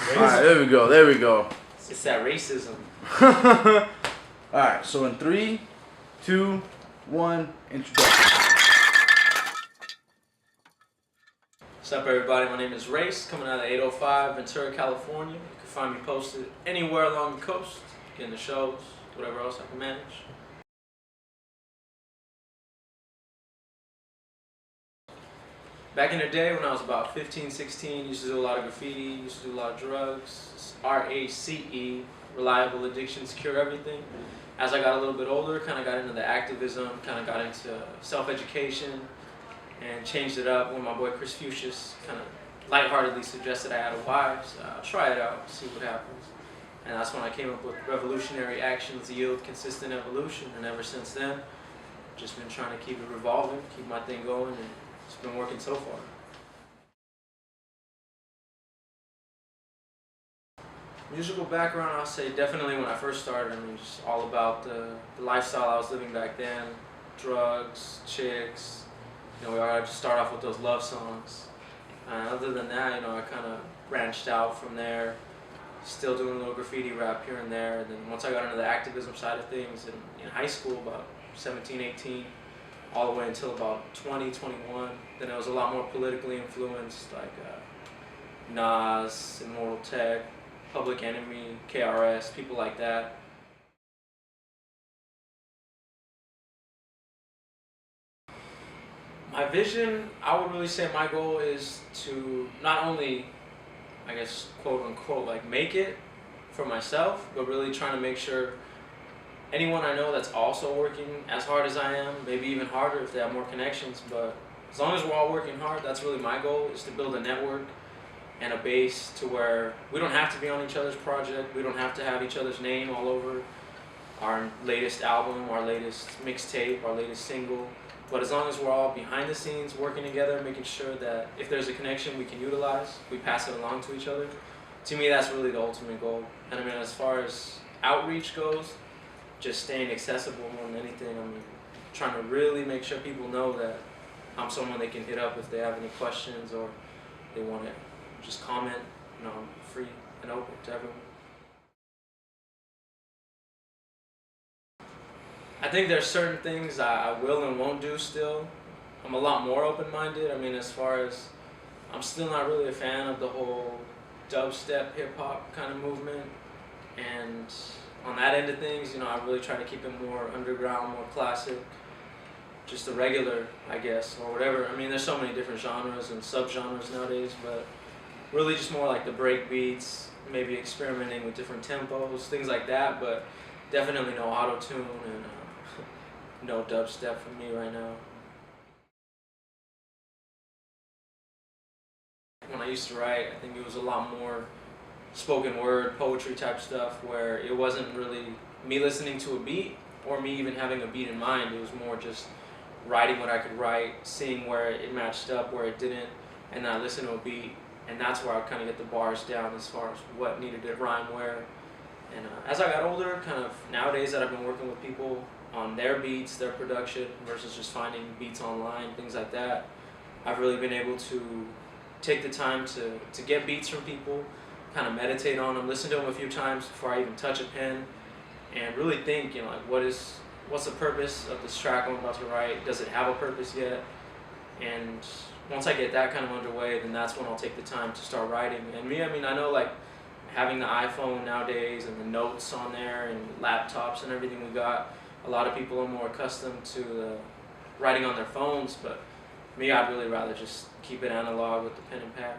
Alright, there we go, there we go. It's that racism. Alright, so in 3, 2, 1, introduction. What's up, everybody? My name is Race, coming out of 805 Ventura, California. You can find me posted anywhere along the coast, getting the shows, whatever else I can manage. Back in the day when I was about 15, 16, used to do a lot of graffiti, used to do a lot of drugs. It's RACE, Reliable Addictions Cure Everything. As I got a little bit older, kind of got into the activism, kind of got into self-education, and changed it up when my boy Chris Fuchsius kind of lightheartedly suggested I had a wife, so I'll try it out, see what happens. And that's when I came up with revolutionary actions yield consistent evolution, and ever since then, just been trying to keep it revolving, keep my thing going, and it's been working so far. Musical background, I'll say definitely when I first started, I mean, just all about the lifestyle I was living back then, drugs, chicks. You know, we already start off with those love songs. And other than that, you know, I kind of branched out from there, still doing a little graffiti rap here and there. And then once I got into the activism side of things in high school, about 17, 18, all the way until about 20, 21, then it was a lot more politically influenced, like Nas, Immortal Tech, Public Enemy, KRS, people like that. My vision, I would really say my goal is to not only, I guess, quote unquote, like make it for myself, but really trying to make sure anyone I know that's also working as hard as I am, maybe even harder if they have more connections, but as long as we're all working hard, that's really my goal, is to build a network and a base to where we don't have to be on each other's project, we don't have to have each other's name all over our latest album, our latest mixtape, our latest single. But as long as we're all behind the scenes working together, making sure that if there's a connection we can utilize, we pass it along to each other. To me, that's really the ultimate goal. And I mean, as far as outreach goes, just staying accessible more than anything. I mean, trying to really make sure people know that I'm someone they can hit up if they have any questions or they want to just comment. You know, I'm free and open to everyone. I think there's certain things I will and won't do still. I'm a lot more open-minded. I mean, as far as, I'm still not really a fan of the whole dubstep hip-hop kind of movement. And on that end of things, you know, I really try to keep it more underground, more classic, just a regular, I guess, or whatever. I mean, there's so many different genres and subgenres nowadays, but really just more like the break beats, maybe experimenting with different tempos, things like that, but definitely no auto-tune and no dubstep for me right now. When I used to write, I think it was a lot more spoken word, poetry type stuff, where it wasn't really me listening to a beat or me even having a beat in mind. It was more just writing what I could write, seeing where it matched up, where it didn't, and then I listen to a beat, and that's where I kind of get the bars down as far as what needed to rhyme where. And as I got older, kind of nowadays that I've been working with people on their beats, their production, versus just finding beats online, things like that, I've really been able to take the time to get beats from people, kind of meditate on them, listen to them a few times before I even touch a pen, and really think, you know, like what's the purpose of this track I'm about to write? Does it have a purpose yet? And once I get that kind of underway, then that's when I'll take the time to start writing. And me, I mean, I know like having the iPhone nowadays and the notes on there and laptops and everything we got, a lot of people are more accustomed to writing on their phones, but me, I'd really rather just keep it analog with the pen and pad.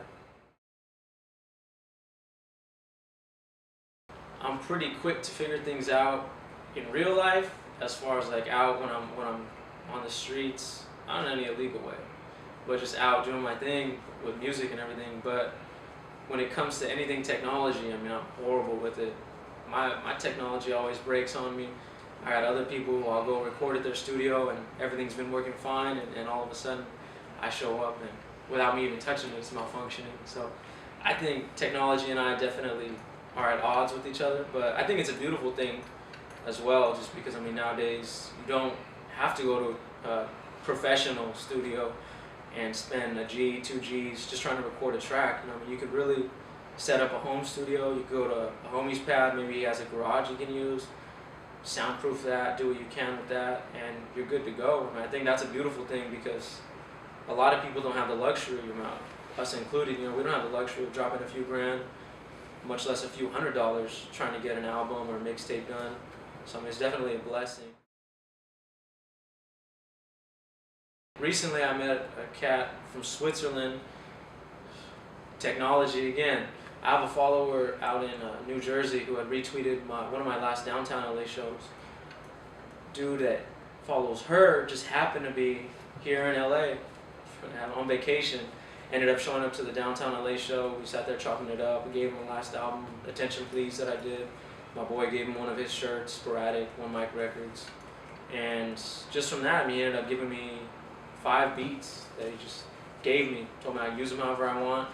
I'm pretty quick to figure things out in real life, as far as like out when I'm on the streets, not in any illegal way, but just out doing my thing with music and everything. But when it comes to anything technology, I mean, I'm horrible with it. My technology always breaks on me. I got other people who I'll go record at their studio and everything's been working fine, and all of a sudden I show up and without me even touching it, it's malfunctioning. So I think technology and I definitely are at odds with each other, but I think it's a beautiful thing as well, just because, I mean, nowadays you don't have to go to a professional studio and spend a G, 2 Gs just trying to record a track. You know, I mean, you could really set up a home studio. You go to a homie's pad, maybe he has a garage you can use, soundproof that, do what you can with that, and you're good to go. And I think that's a beautiful thing because a lot of people don't have the luxury, us included, we don't have the luxury of dropping a few grand, much less a few $100 trying to get an album or a mixtape done. So it's definitely a blessing. Recently I met a cat from Switzerland, technology again. I have a follower out in New Jersey who had retweeted one of my last downtown LA shows. Dude that follows her just happened to be here in LA on vacation. Ended up showing up to the downtown LA show. We sat there chopping it up. We gave him the last album, Attention Please, that I did. My boy gave him one of his shirts, Sporadic, One Mic Records. And just from that, he ended up giving me 5 beats that he just gave me. Told me I could use them however I want.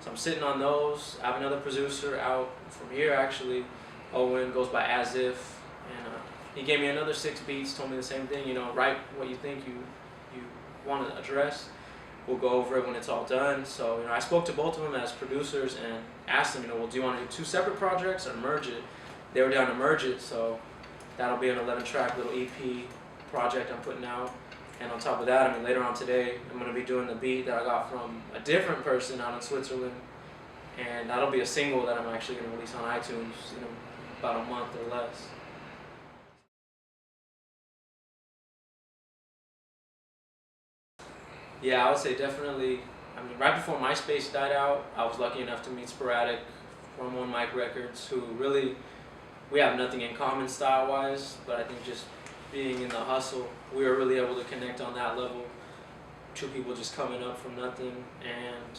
So I'm sitting on those. I have another producer out from here actually, Owen, goes by As If. And he gave me another 6 beats, told me the same thing, write what you think you want to address. We'll go over it when it's all done. So I spoke to both of them as producers and asked them, well, do you want to do 2 separate projects or merge it? They were down to merge it, so that'll be an 11-track little EP project I'm putting out. And on top of that, later on today, I'm going to be doing the beat that I got from a different person out in Switzerland. And that'll be a single that I'm actually going to release on iTunes in about a month or less. Yeah, I would say definitely, right before MySpace died out, I was lucky enough to meet Sporadic from One Mic Records, who really, we have nothing in common style-wise, but I think just being in the hustle, we were really able to connect on that level. 2 people just coming up from nothing, and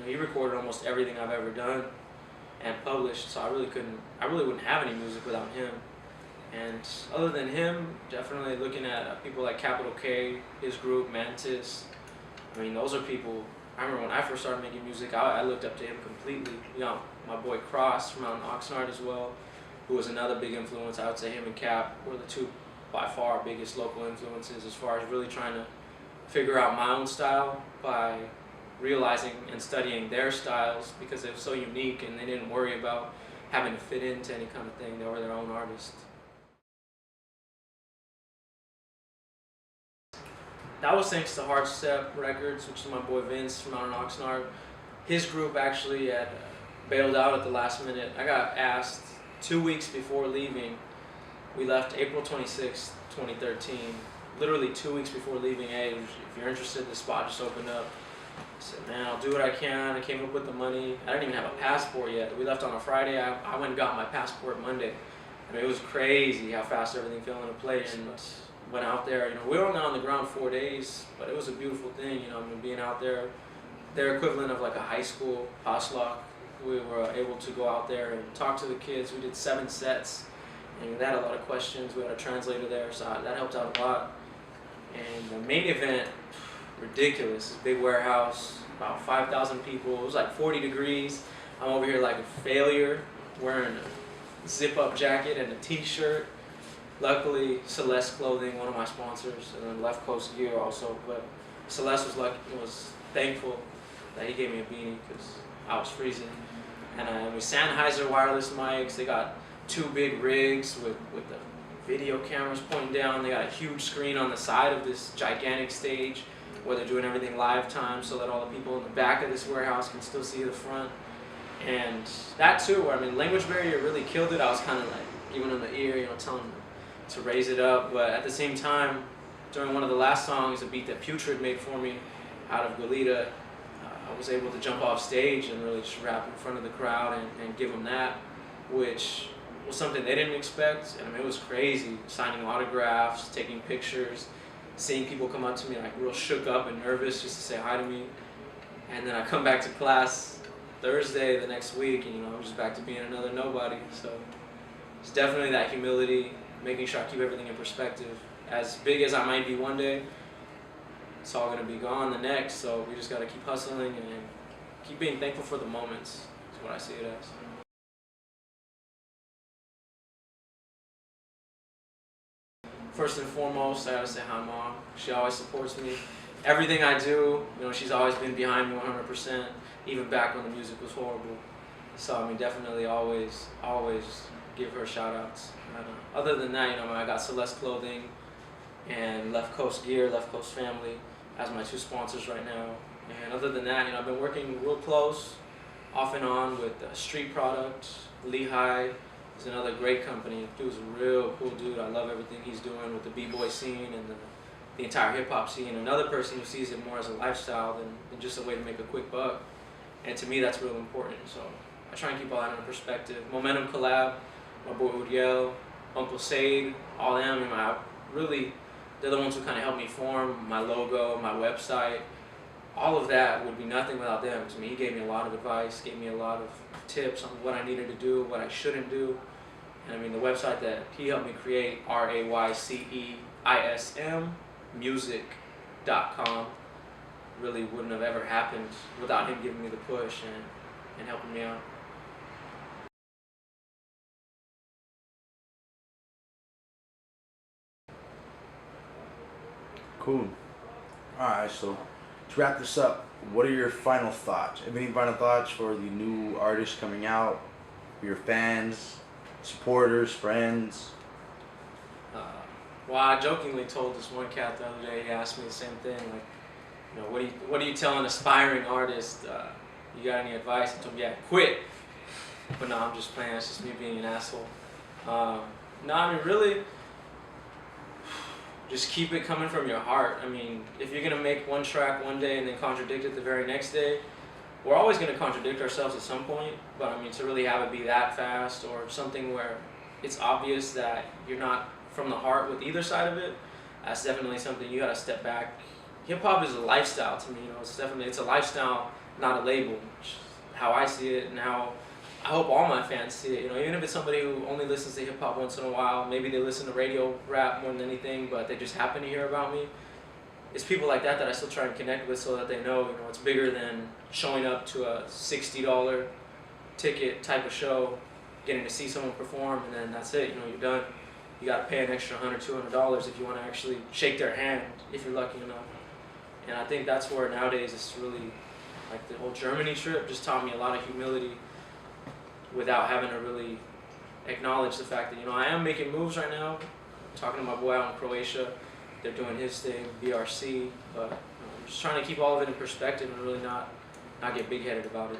he recorded almost everything I've ever done and published, so I really wouldn't have any music without him. And other than him, definitely looking at people like Capital K, his group, Mantis. Those are people, I remember when I first started making music, I looked up to him completely. My boy Cross from out in Oxnard as well, who was another big influence. I would say him and Cap were the 2 by far biggest local influences as far as really trying to figure out my own style by realizing and studying their styles because they were so unique and they didn't worry about having to fit into any kind of thing. They were their own artists. That was thanks to Hard Step Records, which is my boy Vince from out in Oxnard. His group actually had bailed out at the last minute. I got asked 2 weeks before leaving. We left April 26, 2013. Literally 2 weeks before leaving, hey, if you're interested, the spot just opened up. I said, man, I'll do what I can. I came up with the money. I didn't even have a passport yet. We left on a Friday. I went and got my passport Monday. It was crazy how fast everything fell into place. And went out there, we were only on the ground 4 days, but it was a beautiful thing, being out there, their equivalent of like a high school Haslach. We were able to go out there and talk to the kids. We did 7 sets, and they had a lot of questions. We had a translator there, so that helped out a lot. And the main event, ridiculous, this big warehouse, about 5,000 people. It was like 40 degrees. I'm over here like a failure, wearing a zip-up jacket and a t-shirt. Luckily, Celeste Clothing, one of my sponsors, and then Left Coast Gear also. But Celeste was thankful that he gave me a beanie because I was freezing. And with Sennheiser wireless mics, they got 2 big rigs with the video cameras pointing down. They got a huge screen on the side of this gigantic stage where they're doing everything live time so that all the people in the back of this warehouse can still see the front. And that too, language barrier really killed it. I was kind of like, even in the ear, telling them to raise it up, but at the same time, during one of the last songs, a beat that Putrid made for me out of Goleta, I was able to jump off stage and really just rap in front of the crowd and give them that, which was something they didn't expect. And it was crazy, signing autographs, taking pictures, seeing people come up to me like real shook up and nervous just to say hi to me. And then I come back to class Thursday the next week, and I'm just back to being another nobody. So it's definitely that humility, making sure I keep everything in perspective. As big as I might be one day, it's all gonna be gone the next, so we just gotta keep hustling and keep being thankful for the moments, is what I see it as. First and foremost, I gotta say hi, Mom. She always supports me. Everything I do, she's always been behind me 100%, even back when the music was horrible. So I mean, definitely always give her shout outs. Other than that, I got Celeste Clothing and Left Coast Gear, Left Coast Family as my two sponsors right now. And other than that, I've been working real close, off and on with Street Products. Lehigh is another great company. Dude's a real cool dude. I love everything he's doing with the b-boy scene and the entire hip-hop scene. Another person who sees it more as a lifestyle than just a way to make a quick buck. And to me, that's real important. So I try and keep all that in perspective. Momentum Collab, my boy Uriel, Uncle Sade, all them, they're the ones who kind of helped me form my logo, my website. All of that would be nothing without them. To me, he gave me a lot of advice, gave me a lot of tips on what I needed to do, what I shouldn't do. And I mean, the website that he helped me create, Rayceism music.com, really wouldn't have ever happened without him giving me the push and helping me out. Cool. Alright, so to wrap this up, what are your final thoughts? Any final thoughts for the new artists coming out, for your fans, supporters, friends? Well, I jokingly told this one cat the other day, he asked me the same thing, like, what do you tell an aspiring artist? You got any advice? I told him, yeah, quit. But no, I'm just playing, it's just me being an asshole. No, I mean, really, just keep it coming from your heart. I mean, if you're gonna make one track one day and then contradict it the very next day, we're always gonna contradict ourselves at some point, but I mean, to really have it be that fast or something where it's obvious that you're not from the heart with either side of it, that's definitely something you gotta step back. Hip hop is a lifestyle to me, it's a lifestyle, not a label. How I see it and how I hope all my fans see it. Even if it's somebody who only listens to hip hop once in a while, maybe they listen to radio rap more than anything, but they just happen to hear about me. It's people like that I still try and connect with so that they know, it's bigger than showing up to a $60 ticket type of show, getting to see someone perform, and then that's it. You're done. You got to pay an extra $100, $200 if you want to actually shake their hand, if you're lucky enough. And I think that's where nowadays it's really, like the whole Germany trip just taught me a lot of humility without having to really acknowledge the fact that, I am making moves right now. I'm talking to my boy out in Croatia. They're doing his thing, BRC, but I'm just trying to keep all of it in perspective and really not get big-headed about it.